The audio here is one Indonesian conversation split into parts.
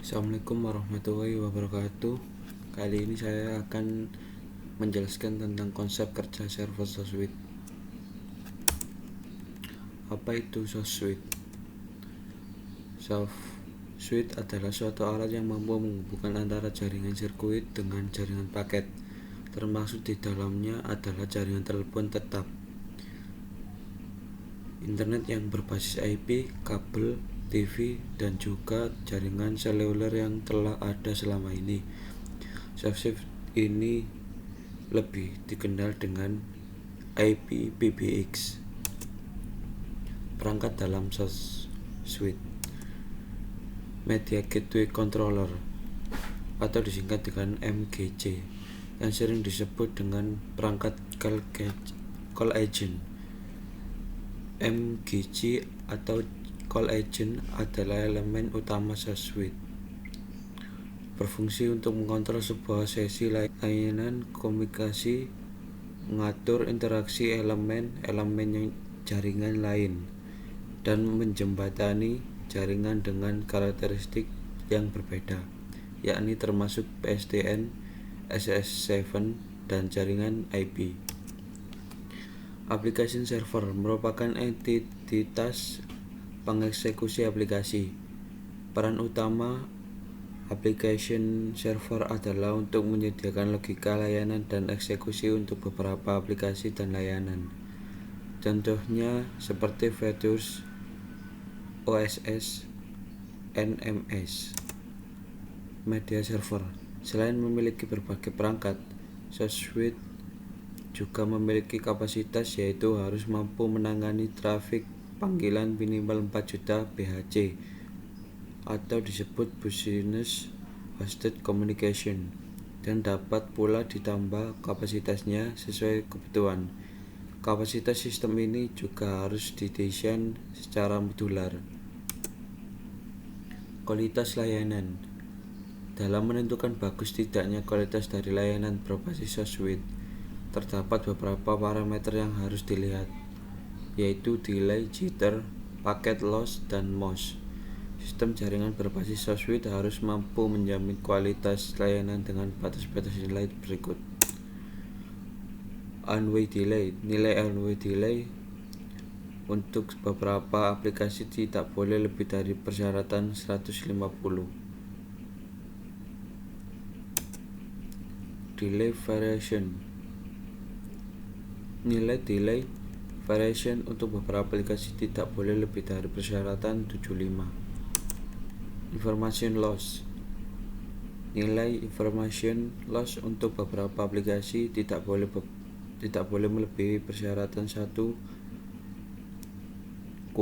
Assalamualaikum warahmatullahi wabarakatuh. Kali ini saya akan menjelaskan tentang konsep kerja server SourceSuite. Apa itu SourceSuite? SourceSuite adalah suatu alat yang mampu menghubungkan antara jaringan sirkuit dengan jaringan paket. Termasuk di dalamnya adalah jaringan telepon tetap, internet yang berbasis IP, kabel, TV, dan juga jaringan seluler yang telah ada selama ini. SourceSuite ini lebih dikenal dengan IPPBX. Perangkat dalam SourceSuite: Media Gateway Controller atau disingkat dengan MGC, yang sering disebut dengan perangkat call agent. MGC atau call agent adalah elemen utama SourceSuite. Berfungsi untuk mengontrol sebuah sesi layanan komunikasi, mengatur interaksi elemen-elemen jaringan lain, dan menjembatani jaringan dengan karakteristik yang berbeda, yakni termasuk PSTN, SS7, dan jaringan IP. Application Server merupakan entitas pengeksekusi aplikasi. Peran utama Application Server adalah untuk menyediakan logika layanan dan eksekusi untuk beberapa aplikasi dan layanan. Contohnya seperti Virtual OSS, NMS. Media Server. Selain memiliki berbagai perangkat, SourceSuite juga memiliki kapasitas, yaitu harus mampu menangani trafik panggilan minimal 4 juta BHC atau disebut Business Hosted Communication, dan dapat pula ditambah kapasitasnya sesuai kebutuhan. Kapasitas sistem ini juga harus didesain secara modular. Kualitas layanan. Dalam menentukan bagus tidaknya kualitas dari layanan berbasis SourceSuite, terdapat beberapa parameter yang harus dilihat, yaitu delay, jitter, packet loss, dan MOS. Sistem jaringan berbasis SourceSuite harus mampu menjamin kualitas layanan dengan batas-batas nilai berikut. One-way delay. Nilai one-way delay untuk beberapa aplikasi tidak boleh lebih dari persyaratan 150. Delay variation. Nilai delay variation untuk beberapa aplikasi tidak boleh lebih dari persyaratan 75. Information loss. Nilai information loss untuk beberapa aplikasi tidak boleh melebihi persyaratan 1-5%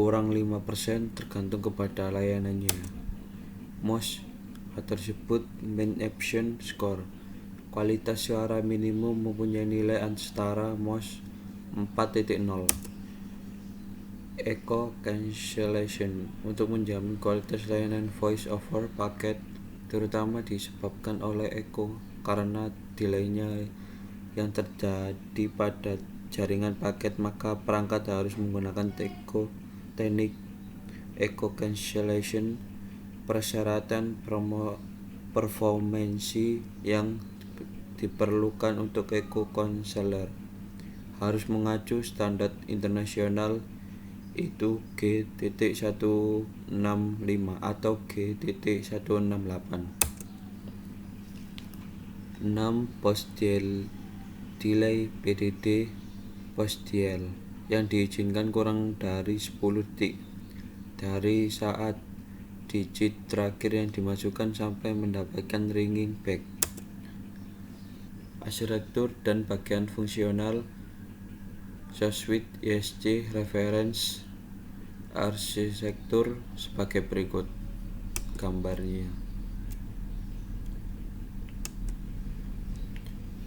tergantung kepada layanannya. MOS atau disebut Main Option Score. Kualitas suara minimum mempunyai nilai setara MOS 4.0. Echo cancellation untuk menjamin kualitas layanan voice over packet, terutama disebabkan oleh echo karena delaynya yang terjadi pada jaringan paket, maka perangkat harus menggunakan teknik echo cancellation. Persyaratan performansi yang diperlukan untuk echo canceller harus mengacu standar internasional, itu G.165 atau G.168. 6. Post delay PDD post DL yang diizinkan kurang dari 10 detik dari saat digit terakhir yang dimasukkan sampai mendapatkan ringing back. Arsitektur dan bagian fungsional SourceSuite ISC reference arsitektur sebagai berikut gambarnya.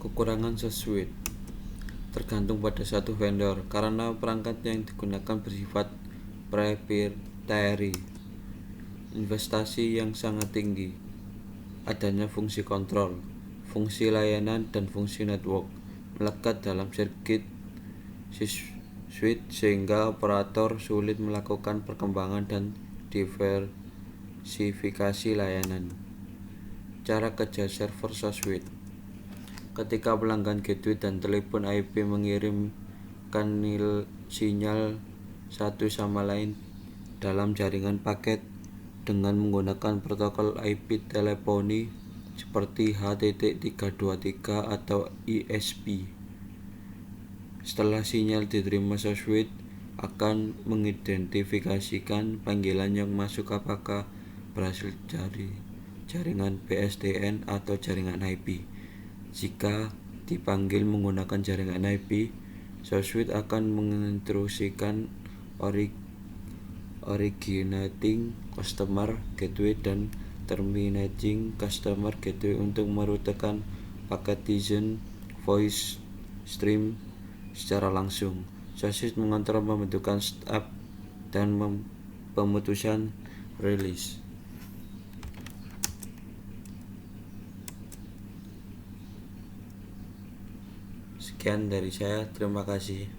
Kekurangan SourceSuite tergantung pada satu vendor karena perangkat yang digunakan bersifat proprietary. Investasi yang sangat tinggi, adanya fungsi kontrol, fungsi layanan, dan fungsi network melekat dalam sirkuit SourceSuite sehingga operator sulit melakukan perkembangan dan diversifikasi layanan. cara kerja server SOSWIT. Ketika pelanggan gateway dan telepon IP mengirimkan sinyal satu sama lain dalam jaringan paket dengan menggunakan protokol IP teleponi seperti HTT323 atau ISP. Setelah sinyal diterima, SOSWIT akan mengidentifikasikan panggilan yang masuk apakah berasal dari jaringan PSTN atau jaringan IP. Jika dipanggil menggunakan jaringan IP, SOSWIT akan menginstruksikan originating customer gateway dan terminating customer gateway untuk merutekan paket Tizen voice stream secara langsung. SOSWIT mengontrol pembentukan stub dan pemutusan rilis. Sekian dari saya, terima kasih.